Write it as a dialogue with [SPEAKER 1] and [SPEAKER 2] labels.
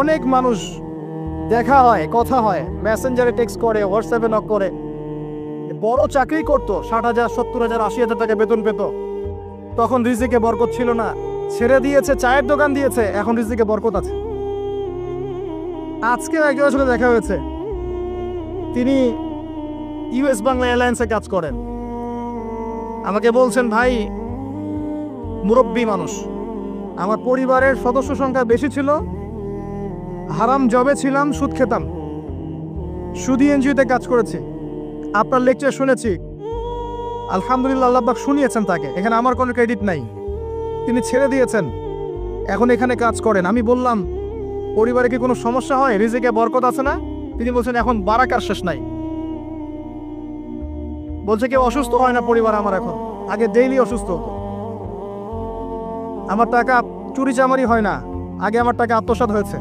[SPEAKER 1] অনেক মানুষ দেখা হয়, কথা হয়, মেসেঞ্জারে টেক্সট করে, হোয়াটসঅ্যাপে নক করে। বড় চাকরি করতো, 60,000, 70,000, 80,000 টাকা বেতন পেত, তখন রিজিকে বরকত ছিল না। ছেড়ে দিয়েছে, চায়ের দোকান দিয়েছে, এখন রিজিকে বরকত আছে। আজকেও একজনের সাথে দেখা হয়েছে, তিনি ইউএস বাংলা এয়ারলাইন্সে কাজ করেন। আমাকে বলছেন, ভাই, মুরব্বী মানুষ, আমার পরিবারের সদস্য সংখ্যা বেশি ছিল, হারাম জবে ছিলাম, সুদ খেতাম, সুদি এনজিওতে কাজ করেছি, আপনার লেকচার শুনেছি, আলহামদুলিল্লাহ, আল্লাহ পাক শুনিয়েছেন তাকে, এখানে আমার কোনো ক্রেডিট নাই, তিনি ছেড়ে দিয়েছেন, এখন এখানে কাজ করেন। আমি বললাম, পরিবারে কি কোনো সমস্যা হয়, রিজিকে বরকত আছে না? তিনি বলছেন, এখন বারাকার শেষ নাই। বলছে, কেউ অসুস্থ হয় না পরিবার আমার এখন, আগে ডেইলি অসুস্থ হতো। আমার টাকা চুরি চামারি হয় না, আগে আমার টাকা আত্মসাৎ হয়েছে।